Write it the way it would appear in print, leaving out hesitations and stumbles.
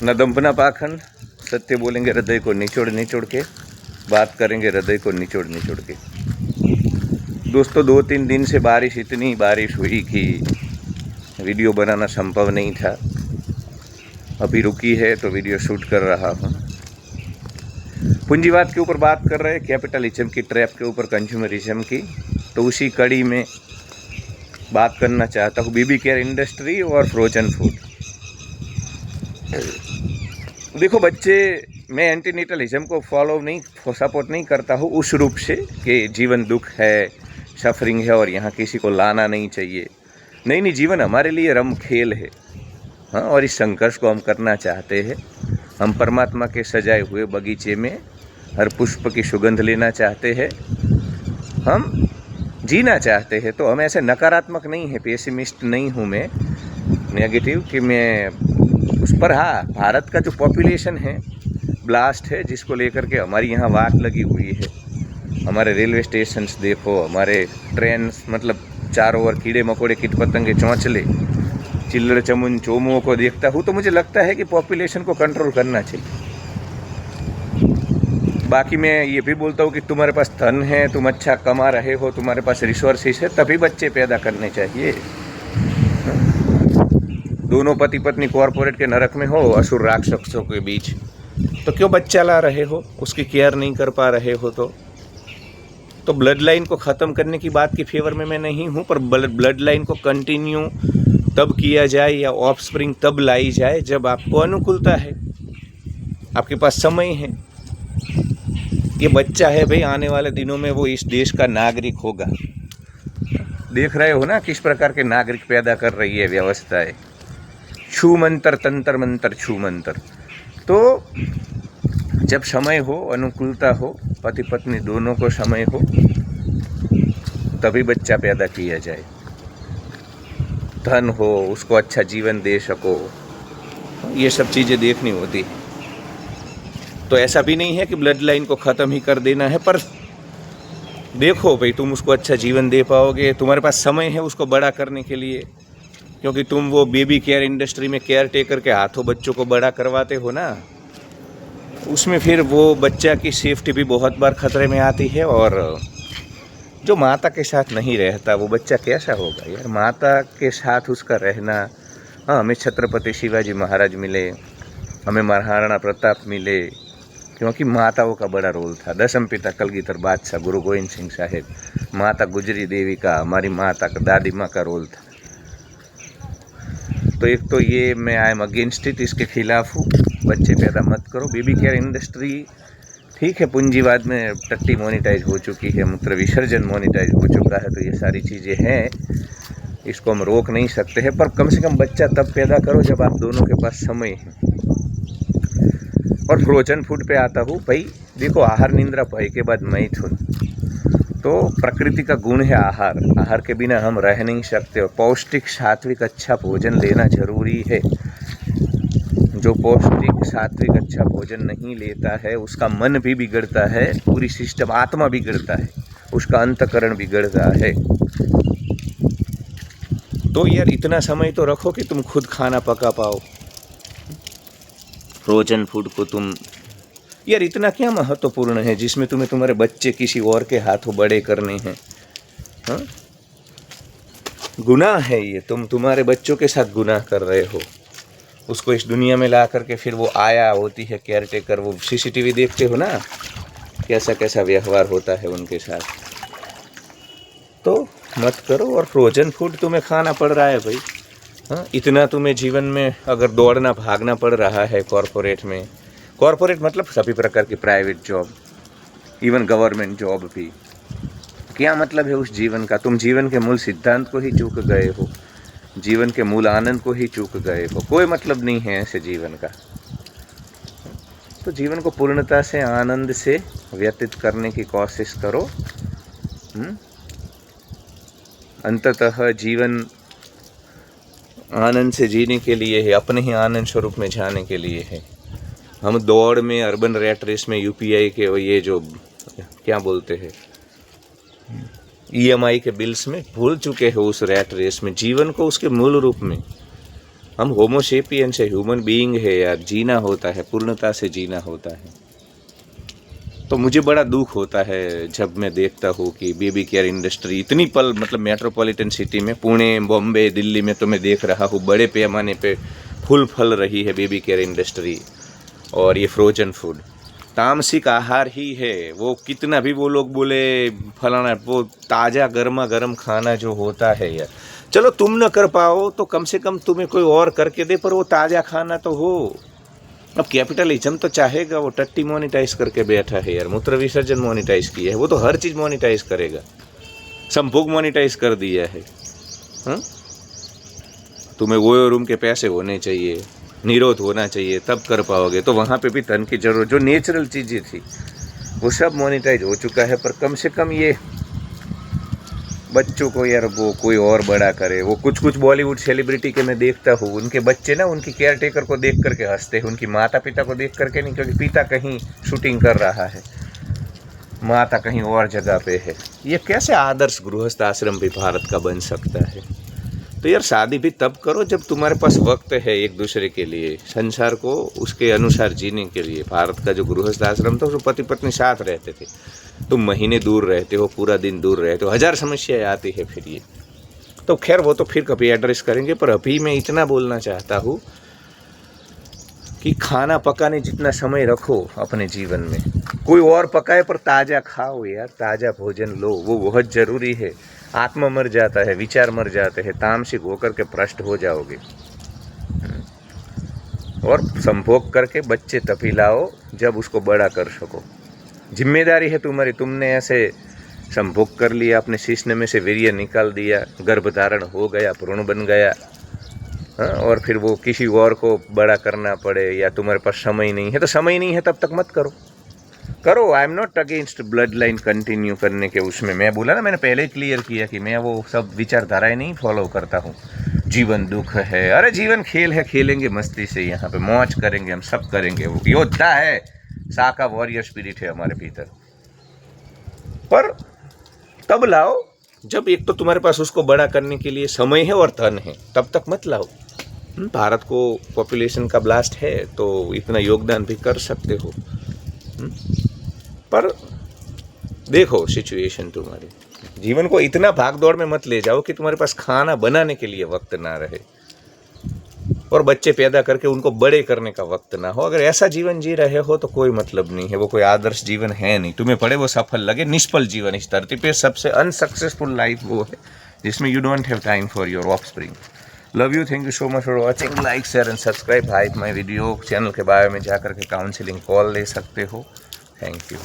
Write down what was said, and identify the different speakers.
Speaker 1: न दंपना पाखंड, सत्य बोलेंगे हृदय को निचोड़ निचोड़ के, बात करेंगे हृदय को निचोड़ निचोड़ के। दोस्तों 2-3 दिन से इतनी बारिश हुई कि वीडियो बनाना संभव नहीं था। अभी रुकी है तो वीडियो शूट कर रहा हूँ। पूंजीवाद के ऊपर बात कर रहे हैं, कैपिटलिज्म की ट्रैप के ऊपर, कंज्यूमरिज्म की। तो उसी कड़ी में बात करना चाहता हूँ बेबी केयर इंडस्ट्री और फ्रोजन फूड। देखो बच्चे, मैं एंटीनेटलिज्म को सपोर्ट नहीं करता हूँ उस रूप से कि जीवन दुख है, सफरिंग है और यहाँ किसी को लाना नहीं चाहिए। नहीं, जीवन हमारे लिए रम खेल है। हाँ, और इस संघर्ष को हम करना चाहते हैं। हम परमात्मा के सजाए हुए बगीचे में हर पुष्प की सुगंध लेना चाहते हैं। हम जीना चाहते हैं। तो हम ऐसे नकारात्मक नहीं है, पेसिमिस्ट नहीं हूँ मैं, नेगेटिव कि मैं उस पर। हाँ, भारत का जो पॉपुलेशन है ब्लास्ट है, जिसको लेकर के हमारी यहाँ वाट लगी हुई है। हमारे रेलवे स्टेशंस देखो, हमारे ट्रेन, मतलब चारों ओर कीड़े मकोड़े, कीट पतंगे, चौंचले, चिल्लड़ चमुन चोमुओं को देखता हूँ तो मुझे लगता है कि पॉपुलेशन को कंट्रोल करना चाहिए। बाकी मैं ये भी बोलता हूँ कि तुम्हारे पास धन है, तुम अच्छा कमा रहे हो, तुम्हारे पास रिसोर्सेस है, तभी बच्चे पैदा करने चाहिए। दोनों पति पत्नी कॉरपोरेट के नरक में हो, असुर राक्षसों के बीच, तो क्यों बच्चा ला रहे हो? उसकी केयर नहीं कर पा रहे हो तो ब्लड लाइन को ख़त्म करने की बात की फेवर में मैं नहीं हूँ, पर ब्लड लाइन को कंटिन्यू तब किया जाए या ऑफस्प्रिंग तब लाई जाए जब आपको अनुकूलता है, आपके पास समय है। ये बच्चा है भाई, आने वाले दिनों में वो इस देश का नागरिक होगा। देख रहे हो ना किस प्रकार के नागरिक पैदा कर रही है व्यवस्थाएं। छू मंतर, तंत्र मंत्र, छू मंत्र। तो जब समय हो, अनुकूलता हो, पति पत्नी दोनों को समय हो, तभी बच्चा पैदा किया जाए। धन हो, उसको अच्छा जीवन दे सको, ये सब चीज़ें देखनी होती। तो ऐसा भी नहीं है कि ब्लड लाइन को ख़त्म ही कर देना है, पर देखो भाई तुम उसको अच्छा जीवन दे पाओगे, तुम्हारे पास समय है उसको बड़ा करने के लिए, क्योंकि तुम वो बेबी केयर इंडस्ट्री में केयर टेकर के हाथों बच्चों को बड़ा करवाते हो ना, उसमें फिर वो बच्चा की सेफ्टी भी बहुत बार खतरे में आती है। और जो माता के साथ नहीं रहता वो बच्चा कैसा होगा यार? माता के साथ उसका रहना। हाँ, हमें छत्रपति शिवाजी महाराज मिले, हमें महाराणा प्रताप मिले, क्योंकि माताओं का बड़ा रोल था। दशम पिता कलगीधर बादशाह गुरु गोविंद सिंह साहेब, माता गुजरी देवी का, हमारी माता का, दादी माँ का रोल था। तो एक तो ये मैं आई एम अगेंस्ट इट, इसके खिलाफ हूँ। बच्चे पैदा मत करो। बेबी केयर इंडस्ट्री ठीक है, पूंजीवाद में टट्टी मोनिटाइज हो चुकी है, मूत्र विसर्जन मोनिटाइज हो चुका है, तो ये सारी चीज़ें हैं, इसको हम रोक नहीं सकते हैं। पर कम से कम बच्चा तब पैदा करो जब आप दोनों के पास समय है। और फ्रोजन फूड पे आता हूँ भाई। देखो, आहार निंद्रा भय के बाद मैथुन, तो प्रकृति का गुण है आहार। आहार के बिना हम रह नहीं सकते। और पौष्टिक सात्विक अच्छा भोजन लेना जरूरी है। जो पौष्टिक सात्विक अच्छा भोजन नहीं लेता है उसका मन भी बिगड़ता है, पूरी सिस्टम आत्मा बिगड़ता है, उसका अंतःकरण बिगड़ता है। तो यार इतना समय तो रखो कि तुम खुद खाना पका पाओ। फ्रोजन फूड को तुम यार इतना क्या महत्वपूर्ण है जिसमें तुम्हें तुम्हारे बच्चे किसी और के हाथों बड़े करने हैं? हाँ, गुनाह है ये। तुम्हारे बच्चों के साथ गुनाह कर रहे हो। उसको इस दुनिया में ला करके फिर वो आया होती है केयर टेकर, वो सीसीटीवी देखते हो ना कैसा कैसा व्यवहार होता है उनके साथ। तो मत करो। और फ्रोजन फूड तुम्हें खाना पड़ रहा है भाई। हाँ, इतना तुम्हें जीवन में अगर दौड़ना भागना पड़ रहा है कॉरपोरेट में, कॉरपोरेट मतलब सभी प्रकार की private job, even government job भी, क्या मतलब है उस जीवन का? तुम जीवन के मूल सिद्धांत को ही चूक गए हो, जीवन के मूल आनंद को ही चूक गए हो। कोई मतलब नहीं है ऐसे जीवन का। तो जीवन को पूर्णता से आनंद से व्यतीत करने की कोशिश करो। अंततः जीवन आनंद से जीने के लिए है, अपने ही आनंद स्वरूप में जाने के लिए है। हम दौड़ में, अर्बन रैट रेस में, यूपीआई के ये जो क्या बोलते हैं, ईएमआई के बिल्स में भूल चुके हो उस रैट रेस में जीवन को उसके मूल रूप में। हम होमोसेपियंस है, ह्यूमन बीइंग है यार, जीना होता है, पूर्णता से जीना होता है। तो मुझे बड़ा दुख होता है जब मैं देखता हूँ कि बेबी केयर इंडस्ट्री इतनी मतलब मेट्रोपॉलिटन सिटी में, पुणे, बॉम्बे, दिल्ली में तो मैं देख रहा हूँ बड़े पैमाने पे फूल फल रही है बेबी केयर इंडस्ट्री। और ये फ्रोजन फूड तामसिक आहार ही है। वो कितना भी वो लोग बोले फलाना, वो ताज़ा गर्मा गर्म खाना जो होता है यार, चलो तुम न कर पाओ तो कम से कम तुम्हें कोई और करके दे, पर वो ताज़ा खाना तो हो। अब कैपिटलिज्म तो चाहेगा, वो टट्टी मोनिटाइज करके बैठा है यार, मूत्र विसर्जन मोनिटाइज किया है, वो तो हर चीज़ मोनिटाइज करेगा, संभोग मोनिटाइज कर दिया है। हाँ, तुम्हें वो रूम के पैसे होने चाहिए, निरोध होना चाहिए, तब कर पाओगे। तो वहाँ पे भी धन की जरूरत, जो नेचुरल चीज़ें थी वो सब मोनिटाइज हो चुका है। पर कम से कम ये बच्चों को यार वो कोई और बड़ा करे। वो कुछ बॉलीवुड सेलिब्रिटी के मैं देखता हूँ, उनके बच्चे ना उनकी केयर टेकर को देख करके हंसते हैं, उनकी माता पिता को देख करके नहीं, क्योंकि पिता कहीं शूटिंग कर रहा है, माता कहीं और जगह पे है। ये कैसे आदर्श गृहस्थ आश्रम भी भारत का बन सकता है? तो यार शादी भी तब करो जब तुम्हारे पास वक्त है एक दूसरे के लिए, संसार को उसके अनुसार जीने के लिए। भारत का जो गृहस्थ आश्रम था, उसमें पति पत्नी साथ रहते थे, तुम महीने दूर रहते हो, पूरा दिन दूर रहते हो, हजार समस्याएं आती है फिर ये। तो खैर वो तो फिर कभी एड्रेस करेंगे, पर अभी मैं इतना बोलना चाहता हूँ कि खाना पकाने जितना समय रखो अपने जीवन में, कोई और पकाए पर ताज़ा खाओ यार, ताज़ा भोजन लो, वो बहुत ज़रूरी है। आत्मा मर जाता है, विचार मर जाते हैं, तामसिक होकर के भ्रष्ट हो जाओगे। और संभोग करके बच्चे तभी लाओ जब उसको बड़ा कर सको। जिम्मेदारी है तुम्हारी, तुमने ऐसे संभोग कर लिया, अपने शिश्न में से वीर्य निकाल दिया, गर्भधारण हो गया, भ्रूण बन गया, हाँ, और फिर वो किसी और को बड़ा करना पड़े, या तुम्हारे पास समय नहीं है, तो समय नहीं है तब तक मत करो। करो, I am not against blood line continue करने के। उसमें मैं बोला ना, मैंने पहले ही क्लियर किया कि मैं वो सब विचारधाराएं नहीं फॉलो करता हूँ। जीवन दुख है, अरे जीवन खेल है, खेलेंगे मस्ती से, यहाँ पे मौज करेंगे, हम सब करेंगे। वो योद्धा है, साका वॉरियर स्पिरिट है हमारे भीतर। पर तब लाओ जब एक तो तुम्हारे पास उसको बड़ा करने के लिए समय है और धन है, तब तक मत लाओ। भारत को पॉपुलेशन का ब्लास्ट है तो इतना योगदान भी कर सकते हो, पर देखो सिचुएशन तुम्हारे जीवन को इतना भाग दौड़ में मत ले जाओ कि तुम्हारे पास खाना बनाने के लिए वक्त ना रहे और बच्चे पैदा करके उनको बड़े करने का वक्त ना हो। अगर ऐसा जीवन जी रहे हो तो कोई मतलब नहीं है, वो कोई आदर्श जीवन है नहीं। तुम्हें पड़े वो सफल लगे, निष्फल जीवन। इस धरती पे सबसे अनसक्सेसफुल लाइफ वो है जिसमें you don't have time for your offspring. Love you, thank you so much for watching. Like, share and subscribe hype my video. Channel के बारे में जाकर के काउंसलिंग कॉल ले सकते हो। Thank you.